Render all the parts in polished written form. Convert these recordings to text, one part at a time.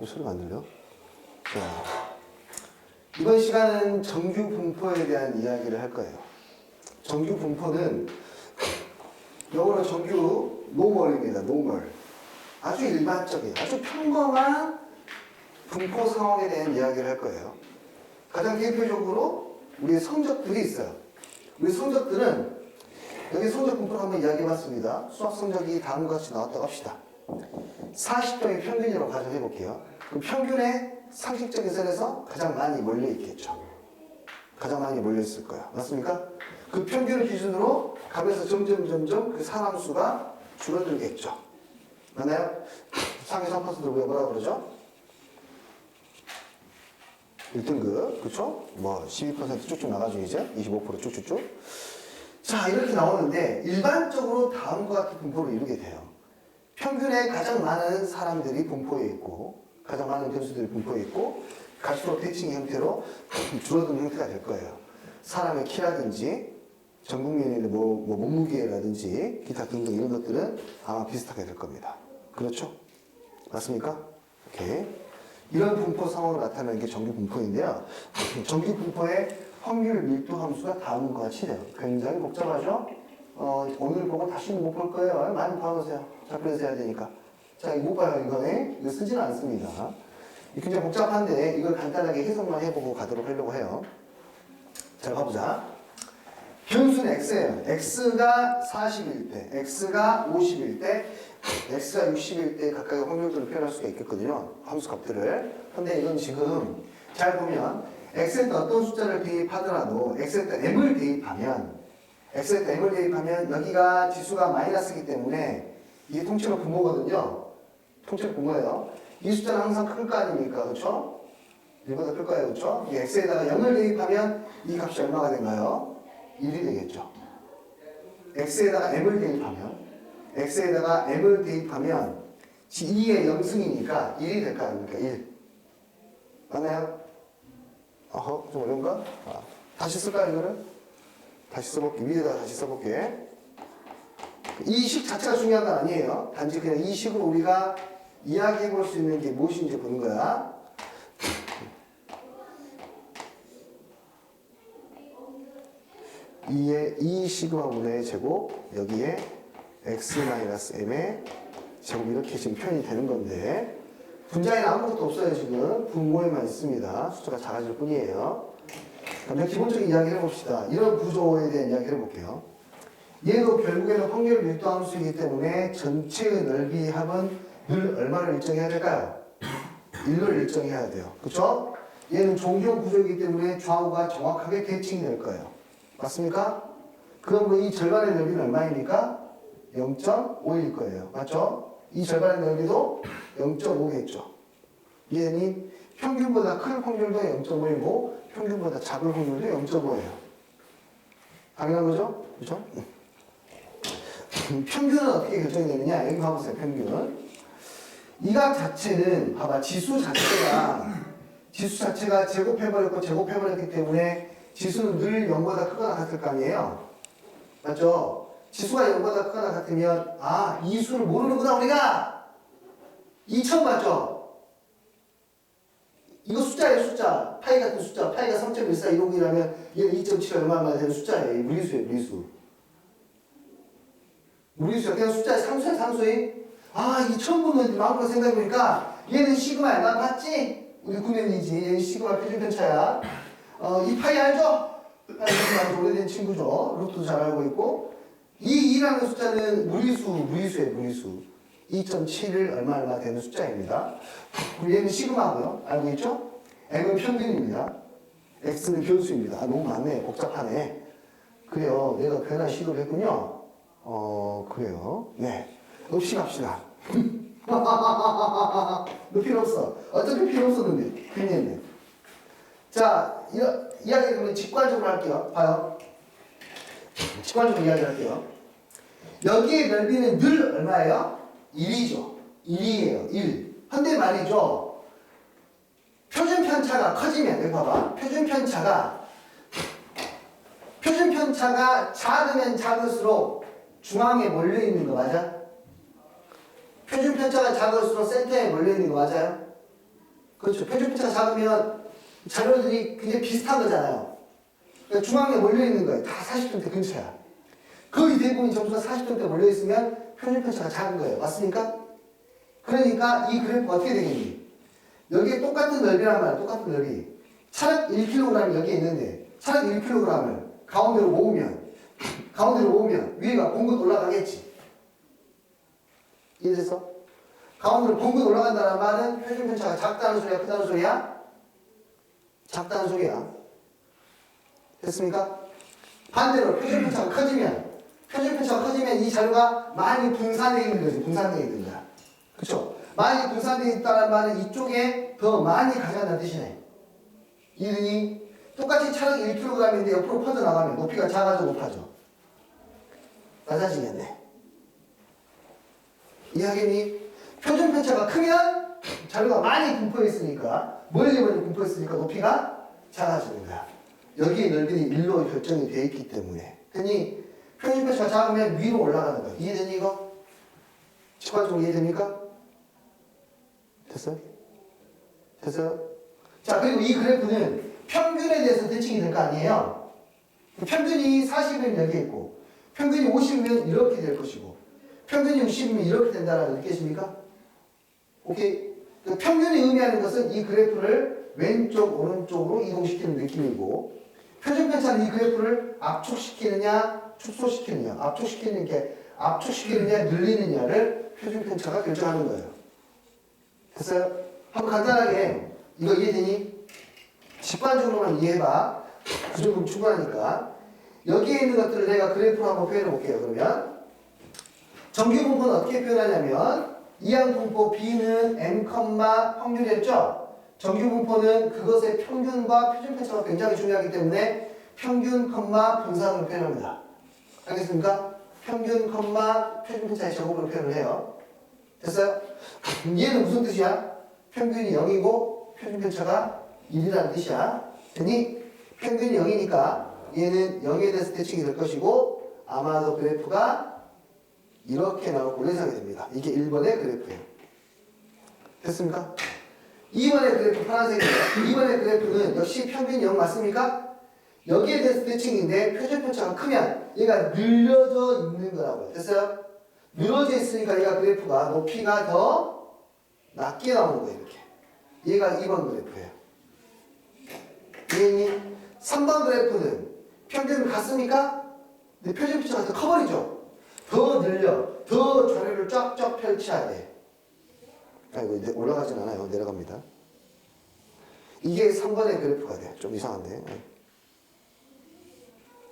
소리가 안 들려? 자, 이번 시간은 정규 분포에 대한 이야기를 할 거예요. 정규 분포는 영어로 정규 노멀입니다. 노멀. 아주 일반적인, 아주 평범한 분포 상황에 대한 이야기를 할 거예요. 가장 대표적으로 우리의 성적들이 있어요. 우리 성적들은 여기 성적 분포를 한번 이야기해봤습니다. 수학 성적이 다음과 같이 나왔다고 합시다. 40점이 평균이라고 가정해 볼게요. 그 평균의 상식적인 선에서 가장 많이 몰려 있겠죠. 가장 많이 몰려 있을 거야. 맞습니까? 그 평균을 기준으로 가면서 점점 그 사람 수가 줄어들겠죠. 맞나요? 상위 3%를 우리가 뭐라고 그러죠? 1등급, 그쵸? 뭐 12% 쭉쭉 나가죠, 이제 25% 쭉쭉쭉. 자, 이렇게 나오는데 일반적으로 다음과 같은 분포를 이루게 돼요. 평균에 가장 많은 사람들이 분포에 있고, 가장 많은 변수들이 분포에 있고, 갈수록 대칭 형태로 줄어드는 형태가 될 거예요. 사람의 키라든지, 전 국민의 뭐 몸무게라든지, 기타 등등 이런 것들은 아마 비슷하게 될 겁니다. 그렇죠? 맞습니까? 오케이. 이런 분포 상황을 나타내는 게 정규 분포인데요. 정규 분포의 확률 밀도 함수가 다음과 같이 돼요. 굉장히 복잡하죠? 오늘 보고 다시는 못 볼 거예요. 많이 봐보세요. 작별해서 해야 되니까. 자, 이거 못 봐요, 이거는. 이거 쓰지는 않습니다. 굉장히 복잡한데, 이걸 간단하게 해석만 해보고 가도록 하려고 해요. 자, 가보자. 변수는 x예요. x가 40일 때, x가 50일 때, x가 60일 때 각각의 확률들을 표현할 수가 있겠거든요. 함수 값들을. 근데 이건 지금 잘 보면 x에다 어떤 숫자를 대입하더라도 x에다 m을 대입하면 여기가 지수가 마이너스이기 때문에 이게 통째로 분모거든요. 통째로 분모예요. 이 숫자는 항상 클 거 아닙니까? 그렇죠? 1보다 클 거예요. 그렇죠? 이 x에다가 0을 대입하면 이 값이 얼마가 된가요? 1이 되겠죠. x에다가 m을 대입하면 2의 0승이니까 1이 될 거 아닙니까? 1. 맞나요? 좀 어려운가? 다시 쓸까요, 이거를? 다시 써볼게. 위에다 다시 써볼게. 이 식 자체가 중요한 건 아니에요. 단지 그냥 이 식으로 우리가 이야기해 볼 수 있는 게 무엇인지 보는 거야. 이 시그마분의 제곱, 여기에 x-m의 제곱 이렇게 지금 표현이 되는 건데 분자에는 아무것도 없어요. 지금 분모에만 있습니다. 숫자가 작아질 뿐이에요. 그럼 기본적인 이야기를 해봅시다. 이런 구조에 대한 이야기를 해볼게요. 얘도 결국에는 확률 밀도 함수이기 때문에 전체의 넓이 합은 늘 얼마를 일정해야 될까요? 1을 일정해야 돼요. 그렇죠? 얘는 종교 구조이기 때문에 좌우가 정확하게 대칭이 될 거예요. 맞습니까? 그러므로 이 절반의 넓이는 얼마입니까? 0.5일 거예요. 맞죠? 이 절반의 넓이도 0.5겠죠. 얘는 평균보다 큰 확률도 0.5이고 평균보다 작은 확률도 0.5예요. 당연한 거죠? 그죠? 평균은 어떻게 결정이 되느냐? 여기 봐보세요. 평균은. 이 값 자체는 봐봐. 지수 자체가 제곱해버렸기 때문에 지수는 늘 0보다 크거나 같을 거 아니에요? 맞죠? 지수가 0보다 크거나 같으면 이 수를 모르는구나 우리가! 2000 맞죠? 이거 숫자예요, 숫자. 파이 같은 숫자. 파이가 3.1416이라면 얘는 2.7 얼마나 되는 숫자예요. 무리수예요, 무리수. 무리수야. 그냥 숫자의 상수야, 상수에. 2000분은 마음껏 생각해보니까 얘는 시그마 얼마 봤지? 우리 9년이지. 얘는 시그마 표준편차야. 이 파이 알죠? 아주 오래된 친구죠. 루트도 잘 알고 있고. 이 2라는 숫자는 무리수예요, 무리수. 2.7을 얼마 되는 숫자입니다. 얘는 시그마고요. 알고 있죠? m은 평균입니다. x는 변수입니다. 너무 많네. 복잡하네. 그래요. 내가 괜한 시도를 했군요. 그래요. 네. 없이 갑시다. 너 필요 없어. 어차피 필요 없었는데. 괜히 했네. 자, 이야기 그러면 직관적으로 할게요. 봐요. 직관적으로 이야기할게요. 여기의 넓이는 늘 얼마예요? 1이죠. 1이에요. 1. 근데 말이죠. 표준편차가 커지면, 여기 봐봐. 표준편차가 작으면 작을수록 중앙에 몰려있는 거 맞아? 표준편차가 작을수록 센터에 몰려있는 거 맞아요? 그렇죠. 표준 편차가 작으면 자료들이 굉장히 비슷한 거잖아요. 그러니까 중앙에 몰려있는 거예요. 다 40점대 근처야. 거의 대부분 점수가 40점대 몰려있으면 표준 편차가 작은 거예요. 맞습니까? 그러니까 이 그래프가 어떻게 되겠니? 여기에 똑같은 넓이란 말이야. 똑같은 넓이. 차량 1kg이 여기에 있는데 차량 1kg을 가운데로 모으면 위에가 봉긋 올라가겠지. 이해됐어? 가운데로 봉긋 올라간다는 말은 표준 편차가 작다는 소리야, 크다는 소리야? 작다는 소리야. 됐습니까? 반대로 표준 편차가 커지면 이 자료가 많이 분산되어 있는 거지. 분산되어 있는 거야. 그쵸? 많이 분산되어 있다는 말은 이쪽에 더 많이 가져간다는 뜻이네. 이등이 똑같이 차량 1kg인데 옆으로 퍼져나가면 높이가 작아져 높아져? 낮아지겠네. 이해하겠니? 표준 편차가 크면 자료가 많이 분포해 있으니까 멀리 분포해 있으니까 높이가 작아지는 거야. 여기에 넓이는 1로 결정이 되어 있기 때문에. 그러니 표준 편차가 작으면 위로 올라가는 거야. 이해되니 이거? 직관적으로 이해됩니까? 됐어요? 됐어요? 자, 그리고 이 그래프는 평균에 대해서 대칭이 될 거 아니에요? 평균이 40이면 여기 있고 평균이 50이면 이렇게 될 것이고 평균이 60이면 이렇게 된다는 거 느끼십니까? 오케이? 그 평균이 의미하는 것은 이 그래프를 왼쪽, 오른쪽으로 이동시키는 느낌이고 표준 편차는 이 그래프를 압축시키느냐, 축소시키느냐, 압축시키느냐, 늘리느냐를 표준 편차가 결정하는 거예요. 됐어요? 한번 간단하게 이거 이해되니? 직관적으로만 이해해봐. 그 정도면 충분하니까. 여기에 있는 것들을 내가 그래프로 한번 표현해 볼게요. 그러면 정규 분포는 어떻게 표현하냐면 이항 분포 B는 M, 확률이었죠? 정규 분포는 그것의 평균과 표준 편차가 굉장히 중요하기 때문에 평균, 분산으로 표현합니다. 알겠습니까? 평균, 표준 편차의 제곱으로 표현을 해요. 됐어요? 얘는 무슨 뜻이야? 평균이 0이고 표준 편차가 1이라는 뜻이야. 그니 평균이 0이니까 얘는 0에 대해서 대칭이 될 것이고 아마도 그래프가 이렇게 나올 걸로 예상이 됩니다. 이게 1번의 그래프예요. 됐습니까? 2번의 그래프 파란색이에요. 2번의 그래프는 역시 평균 0 맞습니까? 여기에 대해서 대칭인데 표준 편차가 크면 얘가 늘려져 있는 거라고요. 됐어요? 늘어져 있으니까 얘가 그래프가 높이가 더 낮게 나오는 거예요. 이렇게. 얘가 2번 그래프예요. 이해니? 3번 그래프는 평균은 같습니까? 근데 표준 편차가 더 커버리죠? 더 늘려. 더 자료를 쫙쫙 펼쳐야 돼. 아이고, 이제 올라가진 않아요. 내려갑니다. 이게 3번의 그래프가 돼. 좀 이상한데.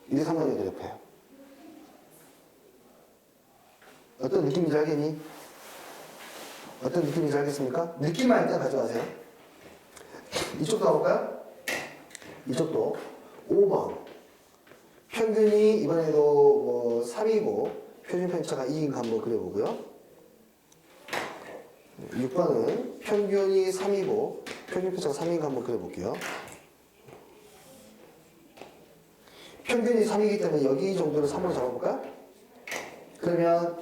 이게 3번의 그래프예요. 어떤 느낌인지 알겠니? 어떤 느낌인지 알겠습니까? 느낌만 일단 가져가세요. 이쪽도 가볼까요? 이쪽도 5번 평균이 이번에도 뭐 3이고 표준 편차가 2인 거 한번 그려보고요. 6번은 평균이 3이고 표준 편차가 3인 거 한번 그려볼게요. 평균이 3이기 때문에 여기 정도를 3으로 잡아볼까요? 그러면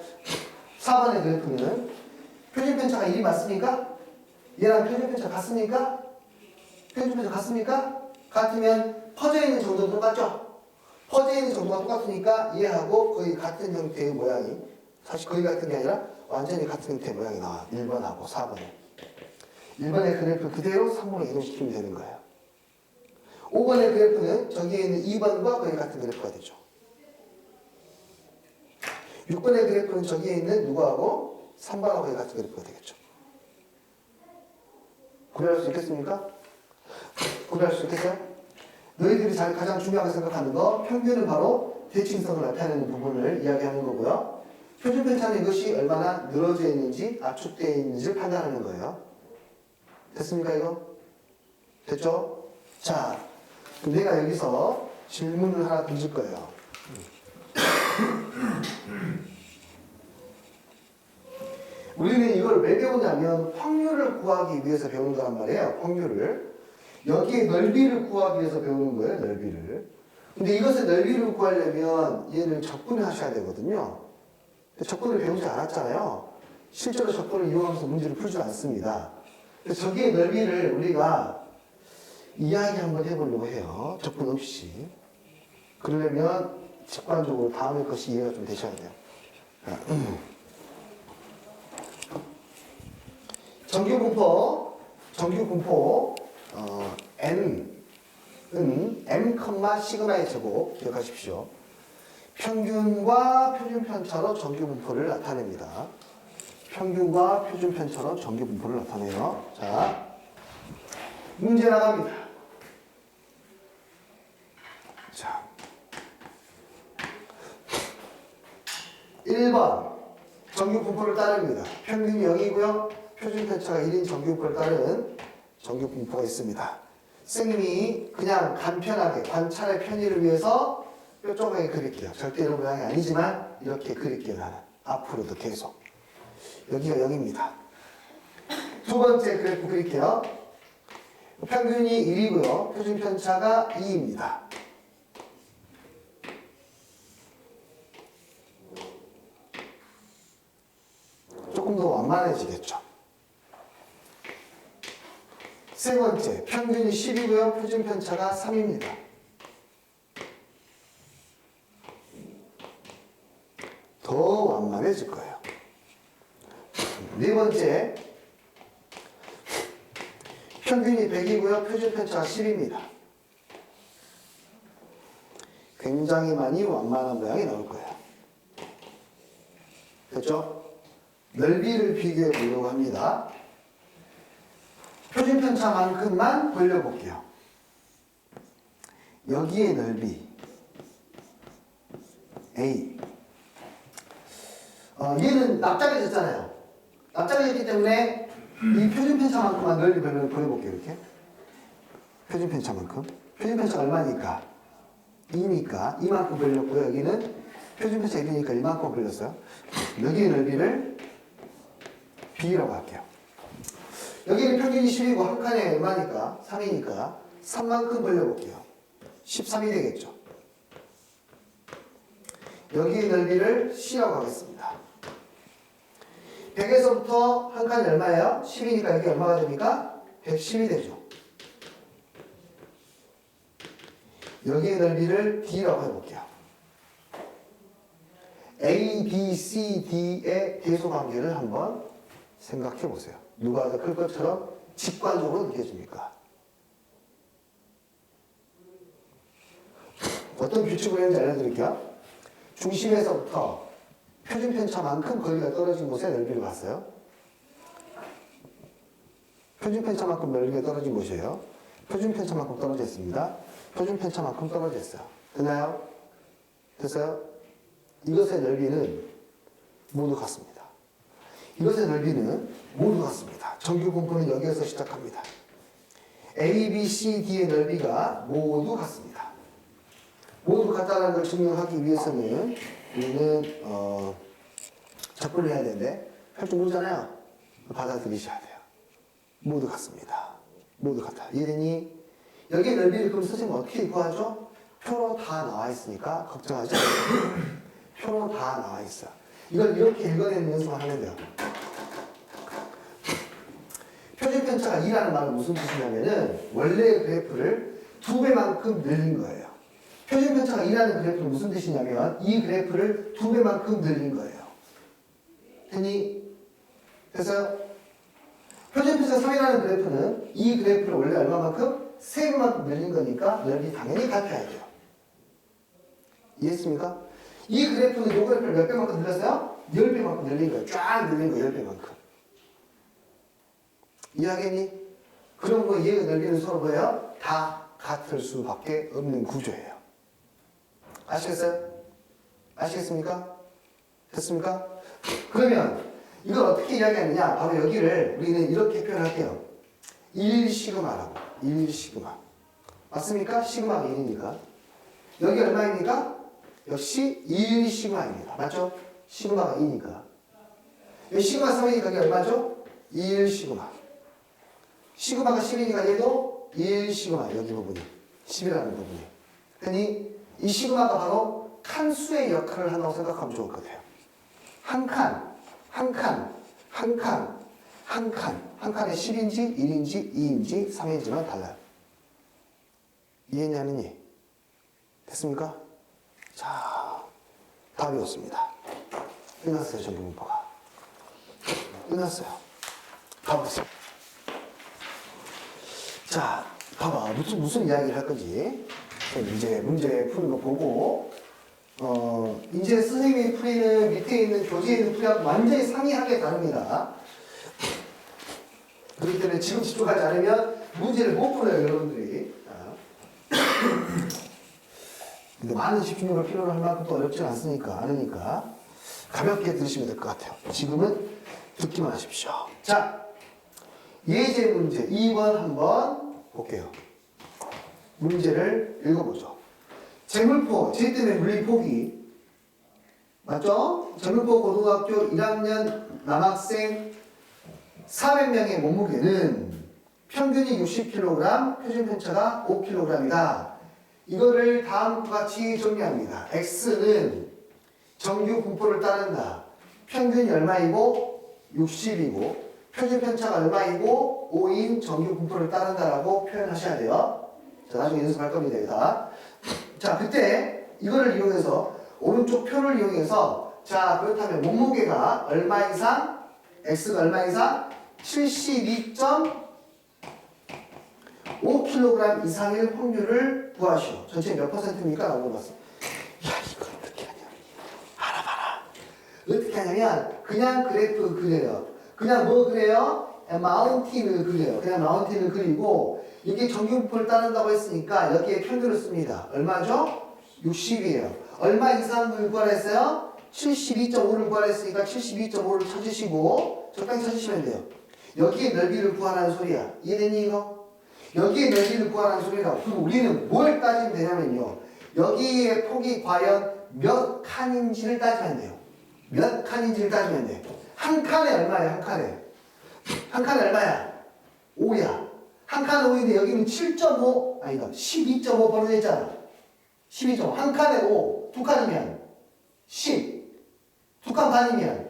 4번의 그래프는 표준 편차가 1이 맞습니까? 얘랑 표준 편차 같습니까? 표준 편차 같습니까? 같으면 퍼져 있는 정도도 똑같죠? 퍼져 있는 정도가 똑같으니까 얘하고 거의 같은 형태의 모양이 사실 거의 같은 게 아니라 완전히 같은 형태의 모양이 나와. 1번하고 4번에. 1번의 그래프 그대로 3번으로 이동시키면 되는 거예요. 5번의 그래프는 저기에 있는 2번과 거의 같은 그래프가 되죠. 6번의 그래프는 저기에 있는 누구하고 3번하고 거의 같은 그래프가 되겠죠. 구별할 수 있겠습니까? 구별할 수 있겠어요? 너희들이 가장 중요하게 생각하는 거 평균은 바로 대칭성을 나타내는 부분을 이야기하는 거고요. 표준 편차는 이것이 얼마나 늘어져 있는지 압축되어 있는지를 판단하는 거예요. 됐습니까 이거? 됐죠? 자, 그럼 내가 여기서 질문을 하나 던질 거예요. 우리는 이걸 왜 배우냐면 확률을 구하기 위해서 배우는 거란 말이에요. 확률을. 여기에 넓이를 구하기 위해서 배우는 거예요. 넓이를. 근데 이것의 넓이를 구하려면 얘를 적분을 하셔야 되거든요. 근데 적분을 배우지 않았잖아요. 실제로 적분을 이용하면서 문제를 풀지 않습니다. 저기의 넓이를 우리가 이야기 한번 해보려고 해요. 적분 없이. 그러려면 직관적으로 다음의 것이 이해가 좀 되셔야 돼요. 정규분포 n은 m, 시그마의 제곱 기억하십시오. 평균과 표준편차로 정규분포를 나타냅니다. 평균과 표준편차로 정규분포를 나타내요. 자, 문제 나갑니다. 자, 1번 정규분포를 따릅니다. 평균이 0이고요. 표준편차가 1인 정규분포를 따른 정규분포가 있습니다. 선생님이 그냥 간편하게 관찰의 편의를 위해서 뾰족하게 그릴게요. 절대 이런 모양이 아니지만 이렇게 그릴게요. 나는 앞으로도 계속. 여기가 0입니다. 두 번째 그래프 그릴게요. 평균이 1이고요. 표준편차가 2입니다. 조금 더 완만해지겠죠. 세 번째, 평균이 10이고요. 표준편차가 3입니다. 더 완만해질 거예요. 네 번째, 평균이 100이고요. 표준편차가 10입니다. 굉장히 많이 완만한 모양이 나올 거예요. 됐죠? 넓이를 비교해 보려고 합니다. 표준편차만큼만 벌려볼게요. 여기의 넓이 A. 얘는 납작해졌잖아요. 납작해졌기 때문에 이 표준편차만큼만 넓이 벌려볼게요. 이렇게. 표준편차만큼. 표준편차가 얼마니까? 2니까 이만큼 벌렸고요. 여기는 표준편차 1이니까 이만큼 벌렸어요. 여기의 넓이를 B라고 할게요. 여기는 평균이 10이고 한 칸에 얼마니까? 3이니까 3만큼 벌려볼게요. 13이 되겠죠. 여기의 넓이를 C라고 하겠습니다. 100에서부터 한 칸이 얼마예요? 10이니까 여기 얼마가 됩니까? 110이 되죠. 여기의 넓이를 D라고 해볼게요. A, B, C, D의 대소관계를 한번 생각해 보세요. 누가 더 클 것처럼 직관적으로 느껴집니까? 어떤 규칙으로 했는지 알려드릴게요. 중심에서부터 표준편차만큼 거리가 떨어진 곳에 넓이를 봤어요. 표준편차만큼 넓이가 떨어진 곳이에요. 표준편차만큼 떨어졌습니다. 표준편차만큼 떨어졌어요. 됐나요? 됐어요? 이것의 넓이는 모두 같습니다. 이것의 넓이는 모두 같습니다. 정규분포는 여기에서 시작합니다. A, B, C, D의 넓이가 모두 같습니다. 모두 같다는 걸 증명하기 위해서는 우리는 접근을 해야 되는데 할 줄 모르잖아요. 받아들이셔야 돼요. 모두 같습니다. 모두 같아. 이해되니? 여기의 넓이를 그럼 선생님 어떻게 구하죠? 표로 다 나와 있으니까 걱정하지 마세요. 표로 다 나와 있어요. 이걸 이렇게 읽어내는 연습을 하면 돼요. 표준편차가 2라는 말은 무슨 뜻이냐면은 원래의 그래프를 2배만큼 늘린 거예요. 표준편차가 2라는 그래프는 무슨 뜻이냐면 이 그래프를 2배만큼 늘린 거예요. 됐니? 됐어요? 표준편차 3이라는 그래프는 이 그래프를 원래 얼마만큼? 3배만큼 늘린 거니까 넓이 당연히 같아야 돼요. 이해했습니까? 이 그래프는 이 그래프를 몇 배만큼 늘렸어요? 10배만큼 늘린 거예요. 쫙 늘린 거예요. 10배만큼. 이해하겠니? 그럼 뭐 얘의 넓이는 서로 뭐예요? 다 같을 수밖에 없는 구조예요. 아시겠어요? 아시겠습니까? 됐습니까? 그러면 이걸 어떻게 이야기하느냐? 바로 여기를 우리는 이렇게 표현할게요. 1시그마라고. 1시그마. 맞습니까? 시그마가 1이니까. 여기 얼마입니까? 역시 1시그마입니다. 맞죠? 시그마가 2니까. 여기 시그마 3이니까 여기 얼마죠? 1시그마. 시그마가 10이니까 얘도 1시그마. 여기 부분이. 10이라는 부분이. 그러니 이 시그마가 바로 칸수의 역할을 한다고 생각하면 좋을 것 같아요. 한 칸, 한 칸, 한 칸, 한 칸. 한 칸에 10인지, 1인지, 2인지, 3인지만 달라요. 이해했냐, 아니니? 됐습니까? 자, 답이 없습니다. 끝났어요, 정규문법가. 끝났어요. 답 없어요. 자, 봐봐. 무슨 이야기를 할 건지. 이제 문제 푸는 거 보고, 이제 선생님이 풀이는 밑에 있는 교재에 있는 풀이하고 완전히 상이하게 다릅니다. 그렇기 때문에 지금 집중하지 않으면 문제를 못 풀어요, 여러분들이. 근데 많은 집중력을 필요로 할 만큼 또 어렵지 않으니까, 가볍게 들으시면 될 것 같아요. 지금은 듣기만 하십시오. 자, 예제 문제 2번 한번 볼게요. 문제를 읽어보죠. 재물포, 제 때문에 물리 포기. 맞죠? 재물포 고등학교 1학년 남학생 400명의 몸무게는 평균이 60kg, 표준 편차가 5kg이다. 이거를 다음과 같이 정리합니다. X는 정규 분포를 따른다. 평균이 얼마이고 60이고 표준 편차가 얼마이고 5인 정규 분포를 따른다라고 표현하셔야 돼요. 자, 나중에 연습할 겁니다. 여기다. 자, 그때 이거를 이용해서 오른쪽 표를 이용해서 자, 그렇다면 몸무게가 얼마 이상? X가 얼마 이상? 72.5kg 이상일 확률을 구하시오. 전체 몇 %입니까? 라고 물어봤어. 야, 이거 어떻게 하냐? 알아봐라. 어떻게 하냐면 그냥 그래프 그려요. 그냥 뭐 그래요? 마운틴을 그려요. 그냥 마운틴을 그리고 이게 정규분포를 따른다고 했으니까 여기에 평균을 씁니다. 얼마죠? 60이에요. 얼마 이상을 구하라 했어요? 72.5를 구하라 했으니까 72.5를 찾으시고 적당히 찾으시면 돼요. 여기에 넓이를 구하라는 소리야. 이해되니 이거? 여기에 넓이를 구하라는 소리라고. 그럼 우리는 뭘 따지면 되냐면요. 여기에 폭이 과연 몇 칸인지를 따지면 돼요. 몇 칸인지를 따지면 돼요. 한 칸에 얼마야? 한 칸에. 한 칸에 얼마야? 5야. 한 칸에 5인데 여기는 7.5 아니다. 12.5 벌어졌잖아. 12.5. 한 칸에 5. 두 칸이면 10. 두 칸 반이면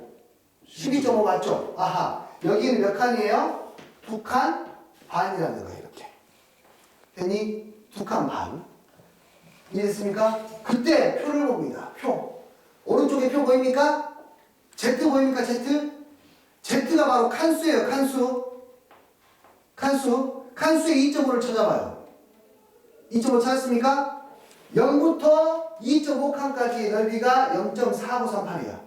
12.5 맞죠? 아하. 여기는 몇 칸이에요? 두 칸 반이라는 거예요. 이렇게. 괜히 두 칸 반. 이해됐습니까? 그때 표를 봅니다. 표. 오른쪽에 표 보입니까? Z 보입니까? Z? Z가 바로 칸수예요. 칸수의 2.5를 찾아봐요. 2.5 찾았습니까? 0부터 2.5칸까지의 넓이가 0.4938이야.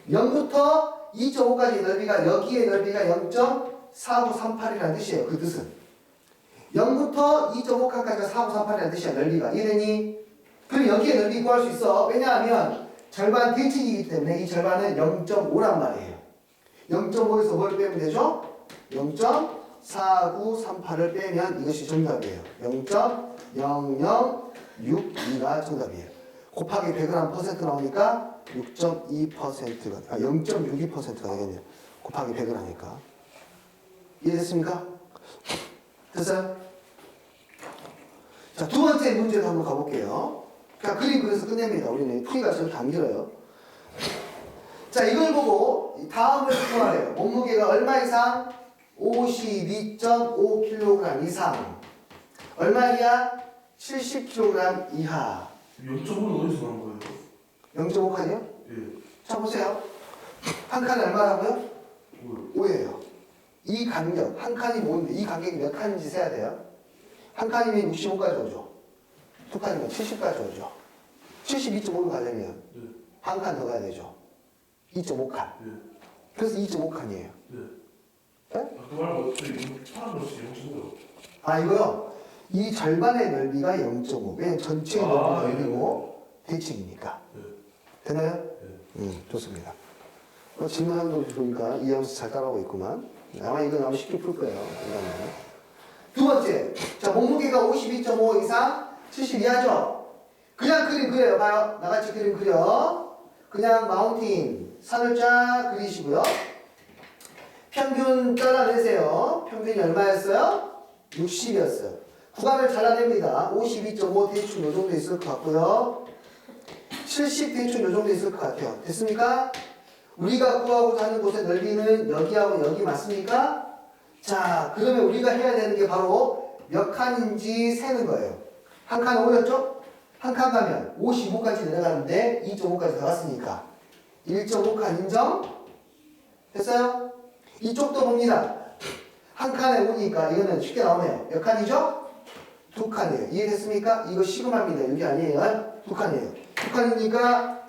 0부터 2.5까지의 넓이가 여기의 넓이가 0.4938이라는 뜻이에요. 그 뜻은 0부터 2.5칸까지가 4938이라는 뜻이야. 넓이가. 이해되니? 그럼 여기에 넓이 구할 수 있어. 왜냐하면 절반 대칭이기 때문에 이 절반은 0.5란 말이에요. 0.5에서 뭘 빼면 되죠? 0.4938을 빼면 이것이 정답이에요. 0.0062가 정답이에요. 곱하기 100을 한 퍼센트 나오니까 6.2%가 0.62%가 되겠네요. 곱하기 100을 하니까. 이해됐습니까? 됐어요? 자, 두 번째 문제도 한번 가볼게요. 그냥 그림 그려서 끝냅니다. 우리는 풀이가 저렇게 안 길어요. 자, 이걸 보고 다음을 구하래요. 몸무게가 얼마 이상? 52.5kg 이상. 얼마이야? 70kg 이하. 0.5는 어디서 나온 거예요? 0.5칸이요? 예. 자, 보세요. 한 칸이 얼마라고요? 5예요. 이 간격, 한 칸이 뭔데 이 간격이 몇 칸인지 세야 돼요. 한 칸이면 65까지 오죠. 두 칸이면 70까지 오죠. 72.5로 가려면 예. 한 칸 더 가야 되죠. 2.5칸. 예. 그래서 2.5칸이에요. 예. 네? 그 말고 파란 것이 0.5요. 아, 이거요. 이 절반의 넓이가 0.5. 왜냐면 전체의 넓이가 예. 1이고 대칭이니까. 예. 되나요? 예. 좋습니다. 질문하는 거 보니까 이해하면서 잘 따라오고 있구만. 아마 이건 아마 쉽게 풀 거예요. 이거는. 두 번째. 자, 몸무게가 52.5 이상 70 이하죠? 그냥 그림 그려요. 봐요. 나같이 그림 그려. 그냥 마운틴. 산을 쫙 그리시고요. 평균 잘라내세요. 평균이 얼마였어요? 60이었어요. 구간을 잘라냅니다. 52.5 대충 요 정도 있을 것 같고요. 70 대충 요 정도 있을 것 같아요. 됐습니까? 우리가 구하고자 하는 곳의 넓이는 여기하고 여기 맞습니까? 자, 그러면 우리가 해야 되는 게 바로 몇 칸인지 세는 거예요. 한 칸 올렸죠? 한 칸 가면 55까지 내려가는데 2.5까지 더 갔으니까 1.5칸 인정? 됐어요? 이쪽도 봅니다. 한 칸에 오니까 이거는 쉽게 나오네요. 몇 칸이죠? 두 칸이에요. 이해됐습니까? 이거 시그마입니다. 여기 아니에요. 두 칸이에요. 두 칸이니까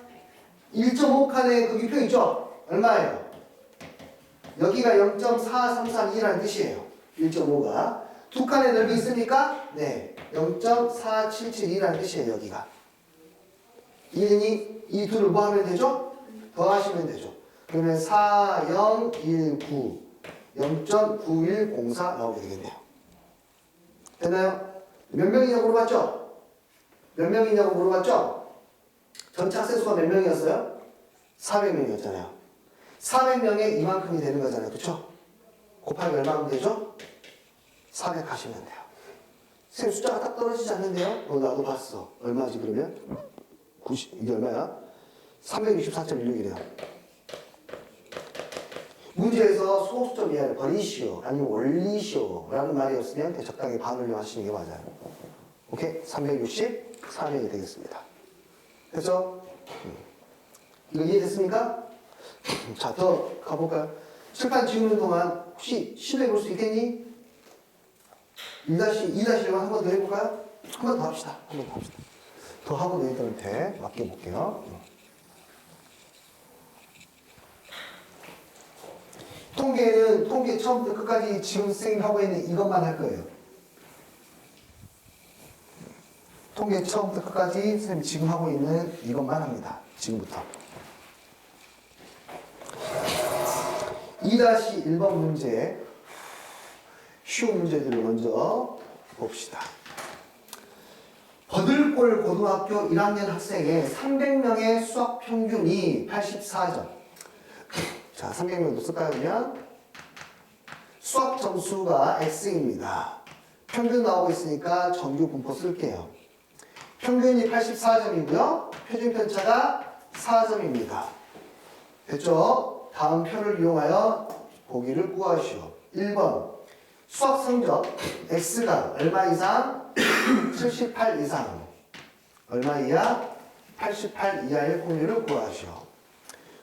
1.5칸의 그 유표 있죠? 얼마예요? 여기가 0.4332라는 뜻이에요. 1.5가. 두 칸의 넓이 있습니까? 네. 0.4772라는 뜻이에요. 여기가. 이해니? 이 둘을 뭐 하면 되죠? 더하시면 되죠. 그러면 4019 0.9104 나오게 되겠네요. 됐나요? 몇 명이냐고 물어봤죠? 몇 명이냐고 물어봤죠? 전체 학생 수가 몇 명이었어요? 400명이었잖아요. 400명에 이만큼이 되는 거잖아요. 그쵸? 곱하기 얼마 하면 되죠? 400 하시면 돼요. 선생님 숫자가 딱 떨어지지 않는데요? 나도 봤어. 얼마지 그러면? 90, 이게 얼마야? 364.16이래요. 문제에서 소수점 이하를 버리시오 아니면 올리시오 라는 말이 없으면 적당히 반올림 하시는 게 맞아요. 오케이? 364명이 되겠습니다. 됐죠? 이거 이해됐습니까? 자, 더 가볼까요? 칠판 지우는 동안 혹시 실내 볼 수 있겠니? 2-1만 한 번 더 해볼까요? 한 번 더 합시다. 한 번 더 합시다. 더 하고 너희들한테 맡겨볼게요. 통계는 통계 처음부터 끝까지 지금 선생님이 하고 있는 이것만 할 거예요. 통계 처음부터 끝까지 선생님이 지금 하고 있는 이것만 합니다. 지금부터. 2-1번 문제, 쉬운 문제들을 먼저 봅시다. 버들골 고등학교 1학년 학생의 300명의 수학 평균이 84점. 자, 300명도 쓸까요, 그냥? 수학 점수가 X입니다. 평균 나오고 있으니까 정규 분포 쓸게요. 평균이 84점이고요. 표준 편차가 4점입니다. 됐죠? 다음 표를 이용하여 보기를 구하시오. 1번. 수학 성적 X가 얼마 이상? 78 이상. 얼마 이하? 88 이하의 공유를 구하시오.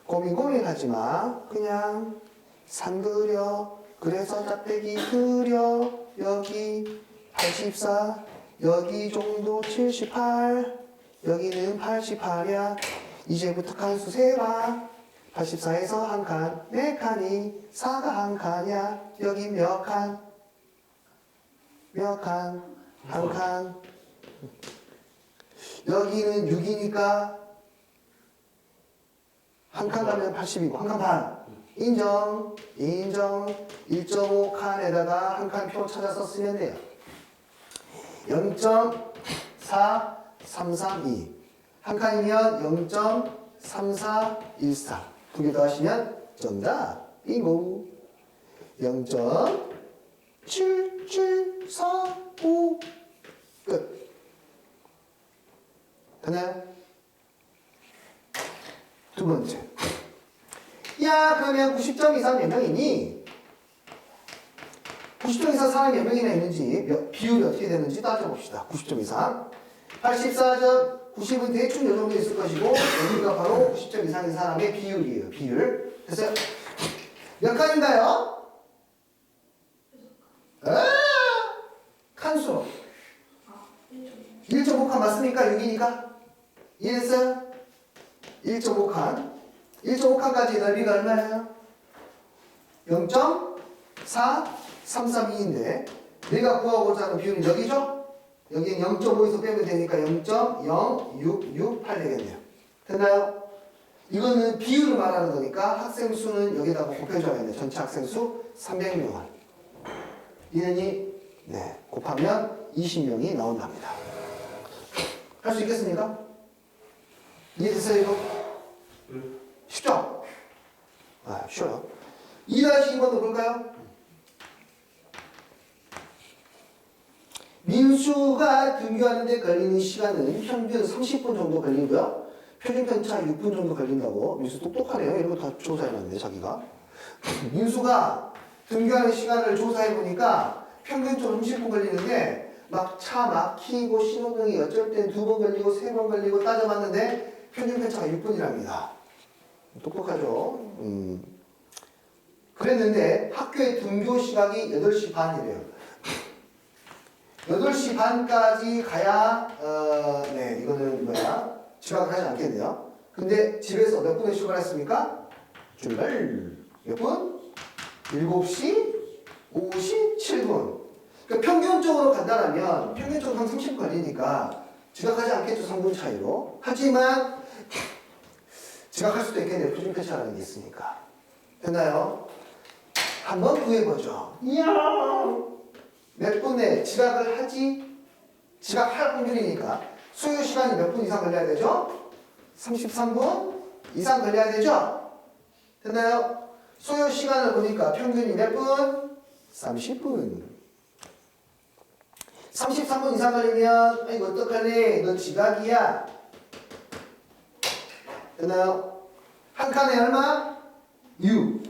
고민하지 마. 그냥 산 그려. 그래서 짝대기 그려. 여기 84. 여기 정도 78. 여기는 88이야. 이제부터 칸수 세봐. 84에서 한 칸, 네 칸이 4가 한 칸이야. 여기 몇 칸? 몇 칸? 한 칸. 여기는 6이니까 한 칸 가면 80이고 한 칸 반. 인정. 1.5칸에다가 한 칸 표 찾아서 쓰면 돼요. 0.4332. 한 칸이면 0.3414. 두 개 더 하시면 정답. 빙고. 0.7745. 끝. 됐나요? 두 번째. 야, 그러면 90점 이상 몇 명이니? 90점 이상 사람이 몇 명이나 있는지, 비율이 어떻게 되는지 따져봅시다. 90점 이상. 84점, 90은 대충 이 정도 있을 것이고, 여기가 바로 90점 이상인 사람의 비율이에요. 비율. 됐어요? 몇 칸인가요? 칸수. 1.5칸 맞습니까? 6이니까? 이해했어요? 1.5칸. 1.5칸까지 넓이가 얼마예요? 0.4332인데 내가 구하고자 하는 비율은 여기죠? 여기는 0.5에서 빼면 되니까 0.0668 되겠네요. 됐나요? 이거는 비율을 말하는 거니까 학생 수는 여기다가 곱해줘야겠네요. 전체 학생 수 300명을. 이해니? 네. 곱하면 20명이 나온답니다. 할 수 있겠습니까? 이해됐어요, 이거? 쉽죠? 아, 쉬워요. 2-2번도 볼까요? 민수가 등교하는 데 걸리는 시간은 평균 30분 정도 걸리고요. 표준 편차 6분 정도 걸린다고. 민수 똑똑하네요. 이런 거 다 조사해놨네, 자기가. 민수가 등교하는 시간을 조사해보니까 평균적으로 30분 걸리는데 막 차 막히고 신호등이 어쩔 땐 2번 걸리고 3번 걸리고 따져봤는데 표준 편차가 6분이랍니다. 똑똑하죠? 그랬는데 학교의 등교 시각이 8시 반이래요. 8시 반까지 가야 네, 이거는 뭐야? 지각을 하지 않겠네요. 근데 집에서 몇 분에 출발했습니까? 출발 몇 분? 7시 57분. 그러니까 평균적으로 간다면 평균적으로 한 30분 걸리니까 지각하지 않겠죠, 3분 차이로. 하지만 지각할 수도 있겠네요, 표준 편차라는 게 있으니까. 됐나요? 한번 구해보죠. 이야, 몇 분에 지각을 하지? 지각할 확률이니까 소요 시간이 몇 분 이상 걸려야 되죠? 33분 이상 걸려야 되죠? 됐나요? 소요 시간을 보니까 평균이 몇 분? 30분. 33분 이상 걸리면 이거 어떡할래? 너 지각이야. 됐나요? 한 칸에 얼마? 6.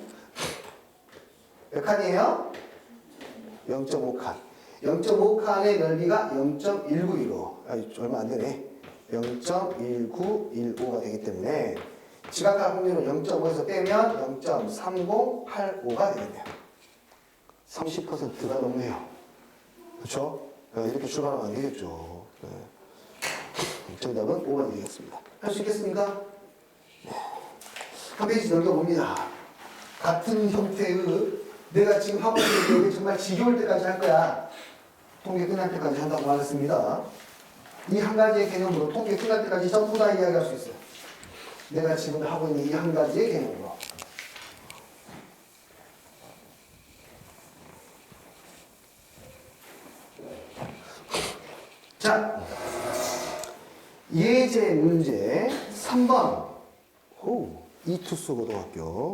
몇 칸이에요? 0.5칸. 0.5칸의 넓이가 0.191로. 얼마 안 되네. 0.1915가 되기 때문에 지각할 확률은 0.5에서 빼면 0.3085가 되겠네요. 30%가 넘네요. 그렇죠? 이렇게 출발하면 안 되겠죠. 네. 정답은 5번이 되겠습니다. 할 수 있겠습니까? 네. 한 페이지 넘겨봅니다. 같은 형태의 내가 지금 하고 있는 게 정말 지겨울 때까지 할 거야. 통계 끝날 때까지 한다고 말했습니다. 이 한 가지의 개념으로 통계 끝날 때까지 전부 다 이야기할 수 있어요. 내가 지금 하고 있는 이 한 가지의 개념으로. 자, 예제 문제 3번. 이투스 고등학교.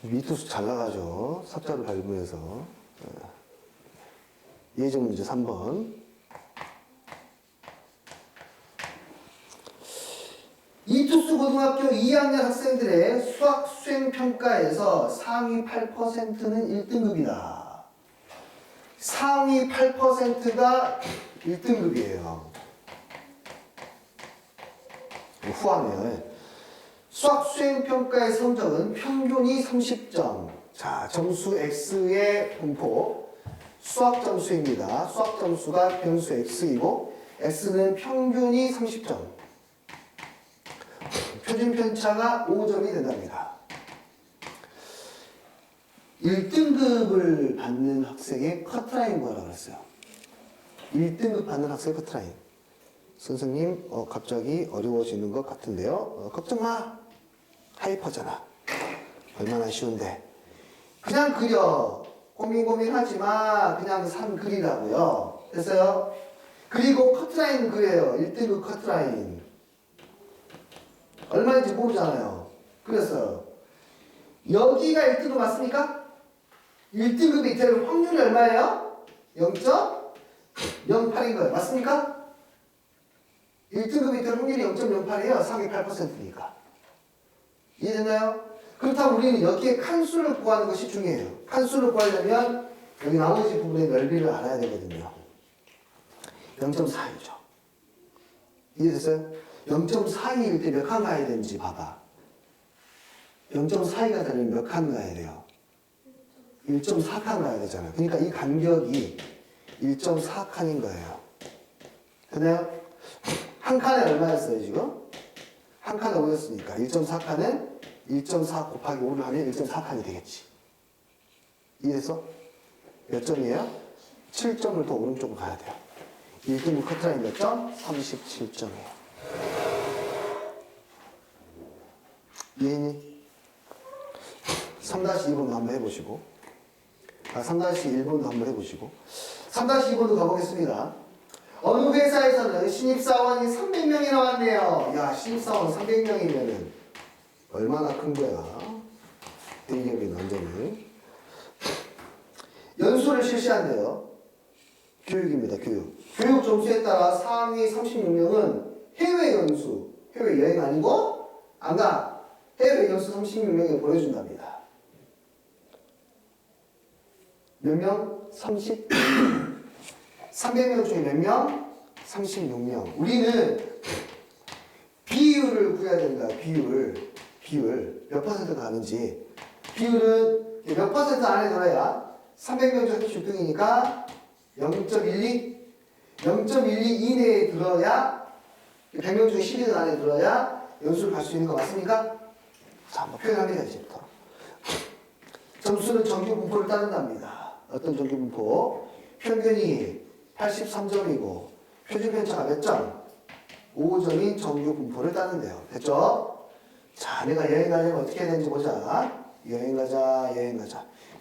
이투스 잘 나가죠. 삽자를 밟으면서. 예제 문제 3번. 이투스 고등학교 2학년 학생들의 수학 수행 평가에서 상위 8%는 1등급이다. 상위 8%가 1등급이에요. 후하네요. 수학 수행 평가의 성적은 평균이 30점. 자, 점수 X의 분포. 수학 점수입니다. 수학 점수가 변수 X이고 X는 평균이 30점. 표준 편차가 5점이 된답니다. 1등급을 받는 학생의 커트라인 뭐라고 그랬어요? 1등급 받는 학생의 커트라인. 선생님, 갑자기 어려워지는 것 같은데요? 걱정 마. 하이퍼잖아. 얼마나 쉬운데. 그냥 그려. 고민하지 마. 그냥 산 그리라고요. 됐어요? 그리고 커트라인 그려요. 1등급 커트라인. 얼마인지 모르잖아요. 그랬어요. 여기가 1등급 맞습니까? 1등급이 될 확률이 얼마예요? 0.08인 거예요. 맞습니까? 1등급이 될 확률이 0.08이에요. 상위 8%니까. 이해됐나요? 그렇다면 우리는 여기에 칸수를 구하는 것이 중요해요. 칸수를 구하려면 여기 나머지 부분의 넓이를 알아야 되거든요. 0.4이죠. 이해됐어요? 0.42일 때 몇 칸 가야 되는지 봐봐. 0.42가 되려면 몇 칸 가야 돼요? 1.4칸 가야 되잖아요. 그러니까 이 간격이 1.4칸인 거예요. 됐나요? 한 칸에 얼마였어요, 지금? 한 칸에 5였으니까 1.4칸은 1.4 곱하기 5를 하면 1.4칸이 되겠지. 이해됐어? 몇 점이에요? 7점을 더 오른쪽으로 가야 돼요. 1등급 커트라인 몇 점? 37점이에요. 이해니? 3-2번도 한번 해보시고 3-1번도 한번 해보시고 3-2번도 가보겠습니다. 어느 회사에서는 신입사원이 300명이 나왔네요. 야, 신입사원 300명이면은 얼마나 큰 거야? 대기업이 완전히. 연수를 실시한대요. 교육입니다, 교육. 교육 점수에 따라 상위 36명은 해외 연수, 해외 여행 아니고 안 가. 해외 연수 36명에 보내준답니다. 몇 명? 300명 중에 몇 명? 36명. 우리는 비율을 구해야 된다. 비율. 몇 퍼센트 가는지. 비율은 몇 퍼센트 안에 들어야 300명 중에 36명이니까 0.12? 0.12 이내에 들어야 100명 중에 12등 안에 들어야 연수를 갈 수 있는 거 맞습니까? 자, 한번 표현합니다. 이제부터. 점수는 정규 분포를 따른답니다. 어떤 정규 분포? 평균이 83점이고 표준 편차가 몇 점? 5점인 정규 분포를 따른대요. 됐죠? 자, 내가 여행 가려면 어떻게 해야 되는지 보자. 여행 가자.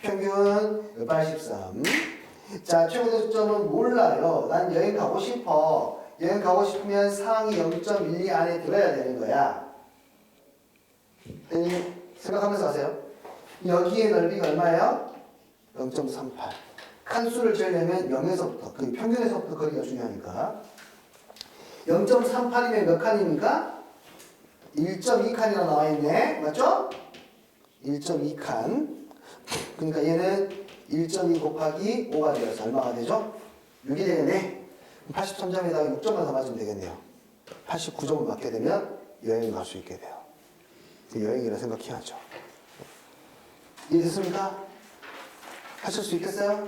평균 83. 자, 최고 점수점은 몰라요. 난 여행 가고 싶어. 여행 가고 싶으면 상위 0.12 안에 들어야 되는 거야. 생각하면서 하세요. 여기의 넓이가 얼마예요? 0.38. 칸수를 재려면 0에서부터, 그 평균에서부터 거리가 중요하니까. 0.38이면 몇 칸입니까? 1.2칸이라고 나와 있네. 맞죠? 1.2칸. 그러니까 얘는 1.2 곱하기 5가 되어서 얼마가 되죠? 6이 되겠네. 83점에다가 6점만 더 맞으면 되겠네요. 89점을 맞게 되면 여행 갈 수 있게 돼요. 여행이라 생각해야죠. 이해됐습니까? 하실 수 있겠어요?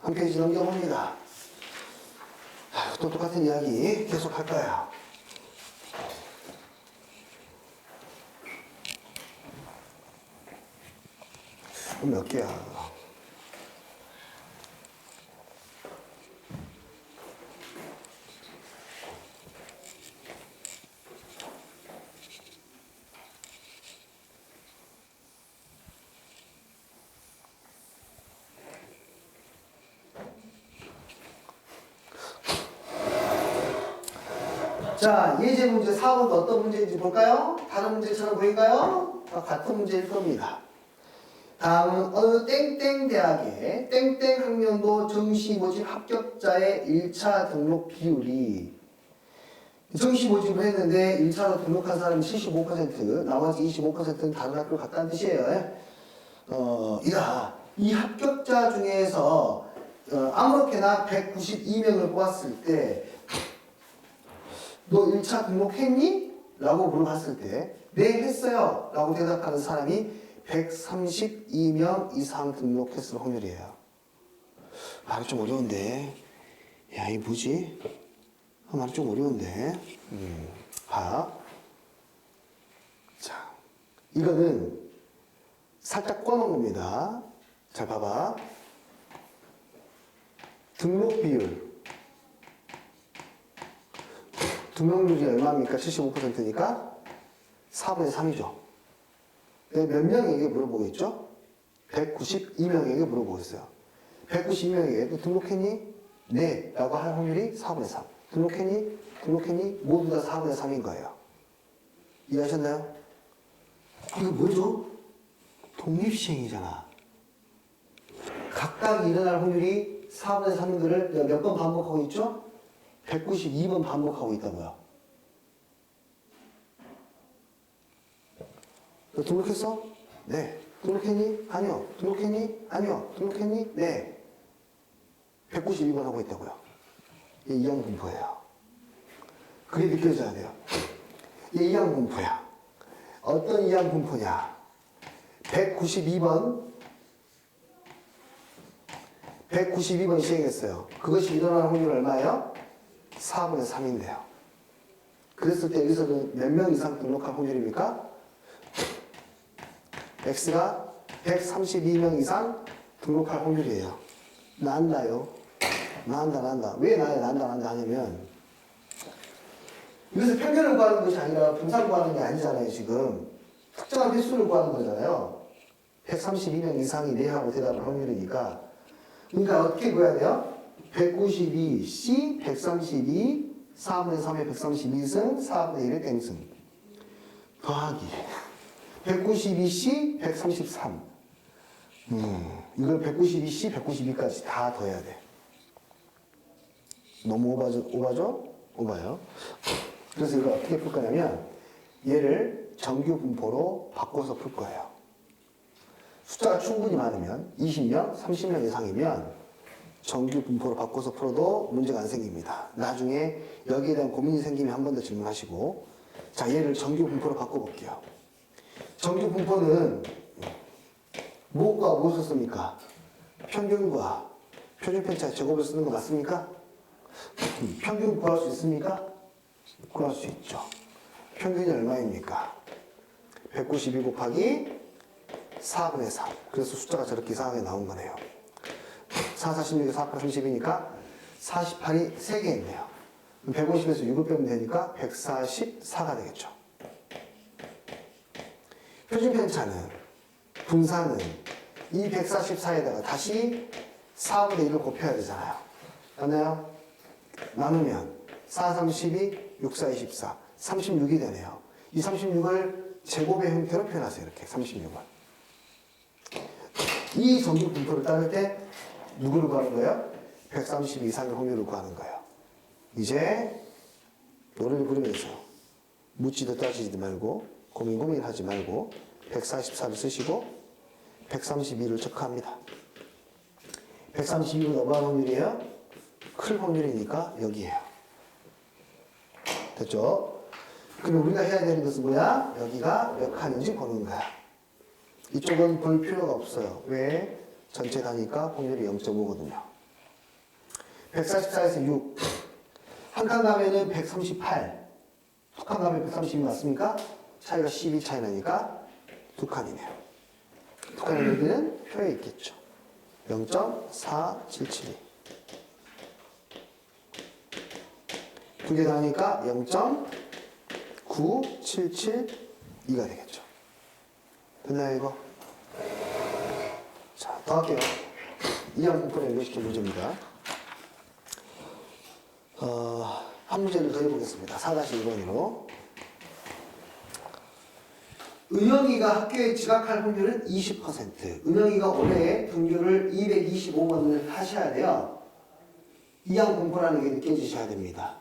한 페이지 넘겨봅니다. 또 똑같은 이야기 계속 할 거예요. 몇 개야? 자, 예제 문제 4번도 어떤 문제인지 볼까요? 다른 문제처럼 보일까요? 같은 문제일 겁니다. 다음은 어느 땡땡 대학의 땡땡 학년도 정시 모집 합격자의 1차 등록 비율이 정시 모집을 했는데 1차로 등록한 사람이 75%, 나머지 25%는 다른 학교를 갔다는 뜻이에요. 이다. 이 합격자 중에서 아무렇게나 192명을 뽑았을 때 너 1차 등록했니? 라고 물어봤을 때 네, 했어요. 라고 대답하는 사람이 132명 이상 등록했을 확률이에요. 말이 좀 어려운데. 야, 이 뭐지? 말이 좀 어려운데. 봐. 자, 이거는 살짝 꺼놓은 겁니다. 잘 봐봐. 등록 비율. 등록률이 얼마입니까? 75%니까 4분의 3이죠. 몇 명에게 물어보고 있죠? 192명에게 물어보고 있어요. 192명에게 너 등록했니? 네. 라고 할 확률이 4분의 3. 등록했니? 모두 다 4분의 3인 거예요. 이해하셨나요? 이거 뭐죠? 독립시행이잖아. 각각 일어날 확률이 4분의 3인 거를 몇 번 반복하고 있죠? 192번 반복하고 있다고요. 너 등록했어? 네. 등록했니? 아니요. 등록했니? 아니요. 등록했니? 네. 192번 하고 있다고요. 이게 이항 분포예요. 그게 느껴져야 돼요. 이게 이항 분포야. 어떤 이항 분포냐? 192번 시행했어요. 그것이 일어나는 확률 얼마예요? 4분의 3인데요. 그랬을 때 여기서는 몇 명 이상 등록할 확률입니까? X가 132명 이상 등록할 확률이에요. 난다요. 난다. 왜 난다 하냐면 여기서 평균을 구하는 것이 아니라 분산 구하는 게 아니잖아요. 지금 특정한 횟수를 구하는 거잖아요. 132명 이상이 네 하고 대답할 확률이니까. 그러니까 어떻게 구해야 돼요? 192, C, 132, 4분의 3에 132승, 4분의 1의 땡승. 더하기. 192C, 133. 이걸 192C, 192까지 다 더해야 돼. 너무 오바죠? 오바예요. 그래서 이걸 어떻게 풀 거냐면 얘를 정규 분포로 바꿔서 풀 거예요. 숫자가 충분히 많으면 20명, 30명 이상이면 정규 분포로 바꿔서 풀어도 문제가 안 생깁니다. 나중에 여기에 대한 고민이 생기면 한 번 더 질문하시고. 자, 얘를 정규 분포로 바꿔볼게요. 정규 분포는 무엇과 무엇을 씁니까? 평균과 표준 편차의 제곱을 쓰는 거 맞습니까? 평균 구할 수 있습니까? 구할 수 있죠. 평균이 얼마입니까? 192 곱하기 4분의 3. 그래서 숫자가 저렇게 이상하게 나온 거네요. 4, 46에 4, 8, 30이니까 48이 3개 있네요. 150에서 6을 빼면 되니까 144가 되겠죠. 표준 편차는, 분산은 이 144에다가 다시 4분의 1을 곱해야 되잖아요. 맞나요? 나누면 4, 32, 6, 4, 24, 36이 되네요. 이 36을 제곱의 형태로 표현하세요. 이렇게 36을. 이 정규 분포를 따를 때 누구를 구하는 거예요? 130 이상의 확률을 구하는 거예요. 이제 노래를 부르면서 묻지도 따지지도 말고 고민하지 말고 144를 쓰시고 132를 체크합니다. 132는 어마어마한 확률이에요? 클 확률이니까 여기에요. 됐죠? 그럼 우리가 해야 되는 것은 뭐야? 여기가 몇 칸인지 보는 거야. 이쪽은 볼 필요가 없어요. 왜? 전체 다니까 확률이 0.5거든요. 144에서 6. 한 칸 가면은 138. 두 칸 가면 132 맞습니까? 차이가 12 차이 나니까 두 칸이네요. 두 칸의 여기는 표에 있겠죠. 0.4772. 두 개 다니까 0.9772가 되겠죠. 됐나요, 이거? 자, 더 할게요. 이항 분포를 연결시킨 문제입니다. 한 문제를 더 해보겠습니다. 4-1번으로. 은영이가 학교에 지각할 확률은 20%. 은영이가 올해 등교를 225번을 하셔야 돼요. 이항 분포라는 게 느껴지셔야 됩니다.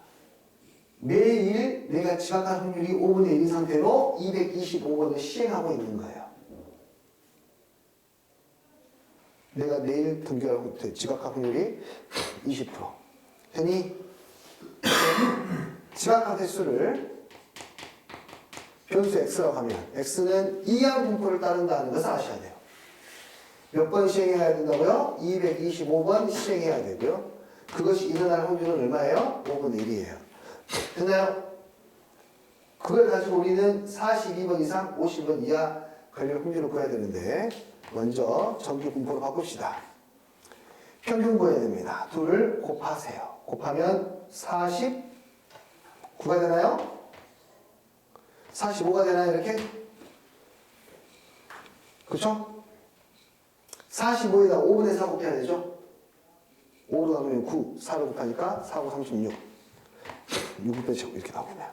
매일 내가 지각할 확률이 5분의 1인 상태로 225번을 시행하고 있는 거예요. 내가 내일 등교할 지각할 확률이 20%. 되니 지각한 횟수를 변수 x라고 하면 x는 이항 분포를 따른다는 것을 아셔야 돼요. 몇 번 시행해야 된다고요? 225번 시행해야 되고요. 그것이 일어날 확률은 얼마예요? 5분의 1이에요. 됐나요? 그걸 가지고 우리는 42번 이상 50번 이하 걸릴 확률을 구해야 되는데 먼저 정규 분포로 바꿉시다. 평균 구해야 됩니다. 둘을 곱하세요. 곱하면 49가 되나요? 45가 되나요? 이렇게? 그쵸? 45에다 5분의 4 곱해야 되죠? 5로 나누면 9, 4로 곱하니까 4, 9, 36. 6을 빼고 이렇게 나오겠네요.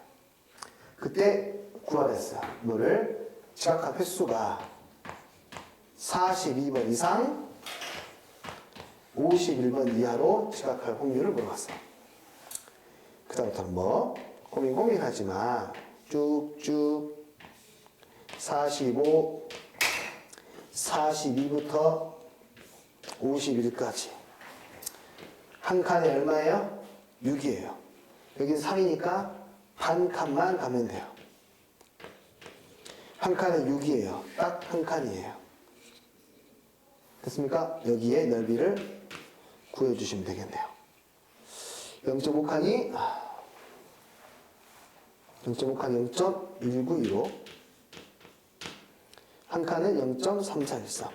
그때 구하랬어요. 뭐를? 지각한 횟수가 42번 이상 51번 이하로 지각할 확률을 물어봤어요. 그 다음부터는 뭐? 고민하지 마. 쭉쭉 45, 42부터 51까지. 한 칸에 얼마예요? 6이에요. 여기는 3이니까 반 칸만 가면 돼요. 한 칸에 6이에요. 딱 한 칸이에요. 됐습니까? 여기에 넓이를 구해주시면 되겠네요. 0.5칸이 0.192로 한 칸은 0.3413.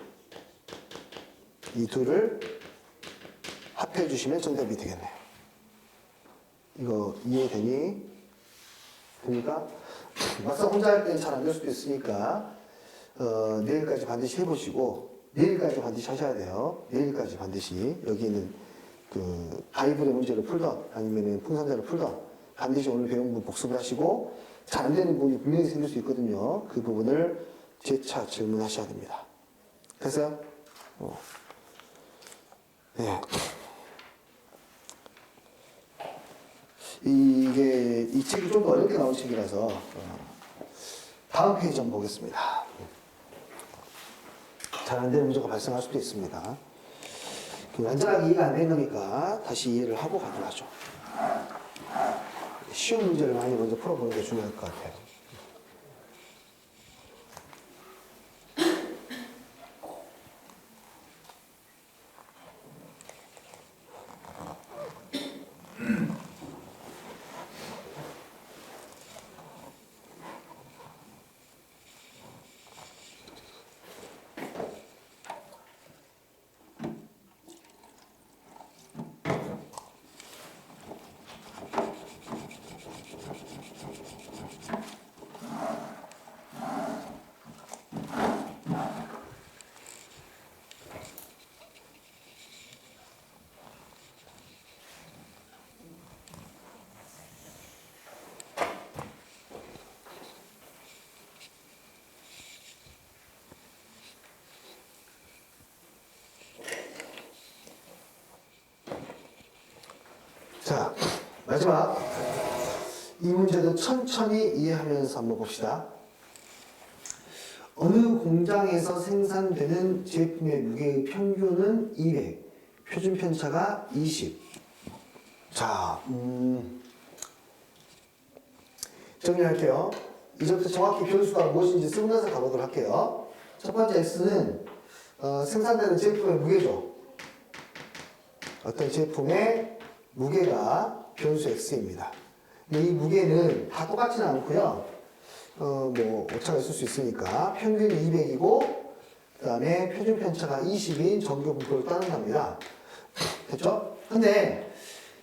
이 둘을 합해 주시면 정답이 되겠네요. 이거 이해되니? 됩니까? 막상 혼자 할 때는 잘 안 될 수도 있으니까 내일까지 반드시 해보시고 내일까지 반드시 하셔야 돼요. 내일까지 반드시 여기 있는 그 바이블의 문제를 풀던 아니면 풍선자를 풀던 반드시 오늘 배운 부분 복습을 하시고 잘 안 되는 부분이 분명히 생길 수 있거든요. 그 부분을 재차 질문하셔야 됩니다. 됐어요? 네. 이게 이 책이 좀 더 어렵게 나온 책이라서 다음 페이지 한번 보겠습니다. 잘 안 되는 문제가 발생할 수도 있습니다. 완전하게 이해가 안 된 거니까 다시 이해를 하고 가도록 하죠. 쉬운 문제를 많이 먼저 풀어보는 게 중요할 것 같아요. 자, 마지막 이 문제도 천천히 이해하면서 한번 봅시다. 어느 공장에서 생산되는 제품의 무게의 평균은 200, 표준 편차가 20. 자, 정리할게요. 이제부터 정확히 변수가 무엇인지 쓰고 나서 가보도록 할게요. 첫 번째 X는 생산되는 제품의 무게죠. 어떤 제품의 무게가 변수 X입니다. 근데 이 무게는 다 똑같지는 않고요. 뭐 오차가 있을 수 있으니까 평균이 200이고 그 다음에 표준 편차가 20인 정규 분포를 따른답니다. 됐죠? 근데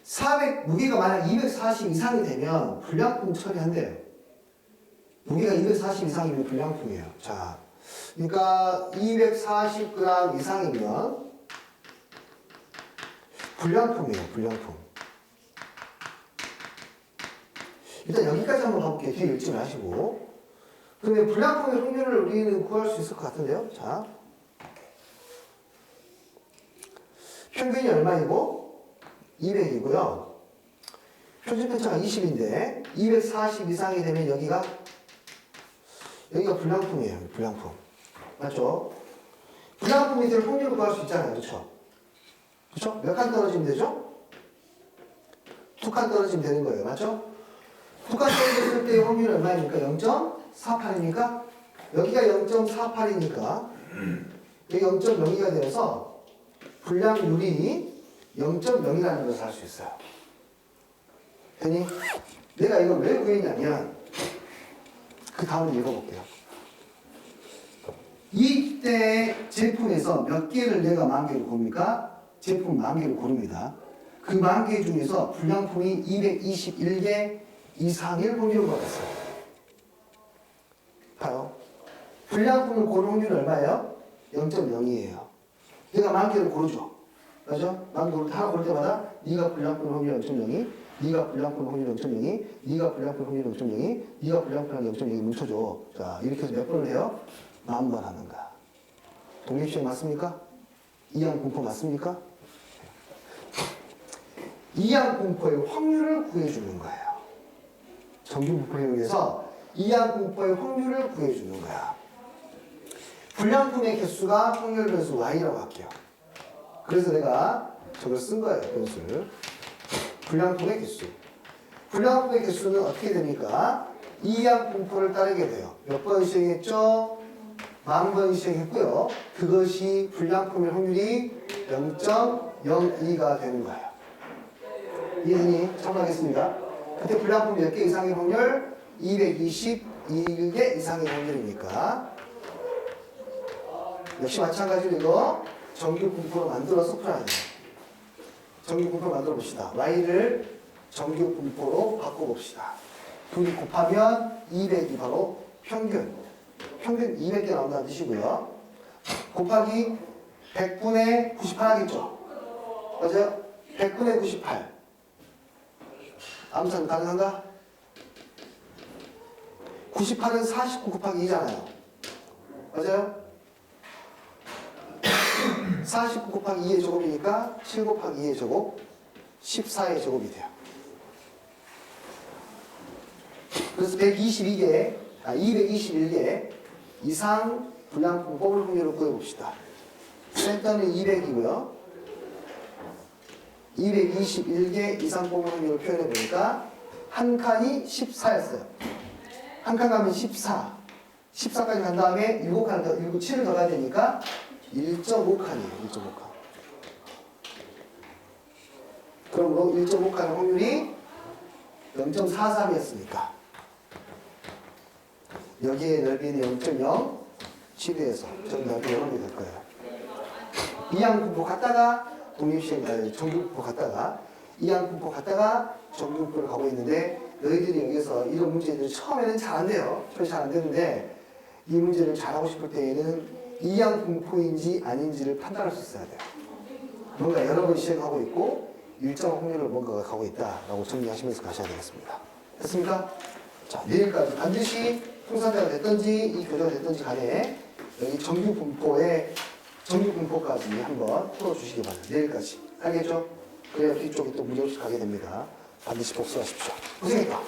400 무게가 만약 240 이상이 되면 불량품 처리한대요. 무게가 240 이상이면 불량품이에요. 자, 그러니까 240g 이상이면 불량품이에요. 불량품. 일단 여기까지 한번 가볼게요. 뒤에 읽지 마시고. 그러면 불량품의 확률을 우리는 구할 수 있을 것 같은데요. 자, 평균이 얼마이고 200이고요. 표준 편차가 20인데 240 이상이 되면 여기가 불량품이에요. 불량품. 맞죠? 불량품이 될 확률을 구할 수 있잖아요. 그렇죠? 그렇죠? 몇 칸 떨어지면 되죠? 2칸 떨어지면 되는 거예요. 맞죠? 2칸 떨어졌을 때의 확률은 얼마입니까? 0.48입니까? 여기가 0.48이니까 여기 0.02가 되어서 불량률이 0.0이라는 것을 알 수 있어요. 되니? 내가 이걸 왜 구했냐면 그 다음을 읽어볼게요. 이때 제품에서 몇 개를 내가 만 개를 고릅니까? 제품 만 개를 고릅니다. 그 만 개 중에서 불량품이 221개 이상일 확률을 받았어요. 봐요. 불량품을 고른 확률이 얼마예요? 0.0이에요. 내가 만 개를 고르죠. 맞죠? 만 개를 하나 고를 때마다 네가 불량품 확률 0.02, 네가 불량품 확률 0.02, 네가 불량품 확률 0.02, 네가 불량품 확률 0.02 뭉쳐줘. 자, 이렇게 해서 몇 번을 해요? 10,000번 하는 거야. 독립시행 맞습니까? 이항 분포 맞습니까? 이항 분포의 확률을 구해주는 거예요. 정규 분포에 의해서 이항 분포의 확률을 구해주는 거야. 불량품의 개수가 확률 변수 y라고 할게요. 그래서 내가 저걸 쓴 거예요. 변수를. 불량품의 개수. 불량품의 개수는 어떻게 됩니까? 이항 분포를 따르게 돼요. 몇 번 시행했죠? 10,000번 시행했고요. 그것이 불량품의 확률이 0.02가 되는 거예요. 이해되니? 참고하겠습니다. 그때 불량품 몇 개 이상의 확률? 221개 이상의 확률이니까. 역시 마찬가지로 이거 정규 분포로 만들어서 풀어야 돼요. 정규 분포로 만들어 봅시다. y를 정규 분포로 바꿔봅시다. 둘이 곱하면 200이 바로 평균. 평균 200개 나온다는 뜻이고요. 곱하기 100분의 98 하겠죠? 맞아요? 100분의 98. 암산 가능한가? 98은 49 곱하기 2잖아요. 맞아요? 49 곱하기 2의 제곱이니까 7 곱하기 2의 제곱, 14의 제곱이 돼요. 그래서 221개 이상 불량품 뽑을 확률을 구해봅시다. 센터는 200이고요. 221개 이상 뽑을 확률을 표현해보니까 한 칸이 14였어요. 한 칸 가면 14. 14까지 간 다음에 7칸 더, 7을 더 가야 되니까 1.5칸이에요. 1.5칸. 그러므로 1.5칸의 확률이 0.43이었으니까 여기에 넓이는 0.072에서 정답이 0이 될 거예요. 이항분포 갔다가 정규분포 갔다가 이항분포 갔다가 정규분포를 가고 있는데 너희들이 여기서 이런 문제들이 처음에는 잘 안 돼요. 처음에 잘 안 되는데 이 문제를 잘하고 싶을 때에는 이항분포인지 아닌지를 판단할 수 있어야 돼요. 뭔가 여러 번 시행하고 있고 일정 확률로 뭔가가 가고 있다라고 정리하시면서 가셔야 되겠습니다. 됐습니까? 자, 내일까지 반드시 풍산자가 됐든지 이 교재가 됐든지 간에 여기 정규분포까지 한번 풀어주시기 바랍니다. 내일까지. 알겠죠? 그래야 뒤쪽에 또 문제 없이 가게 됩니다. 반드시 복수하십시오. 고생했다.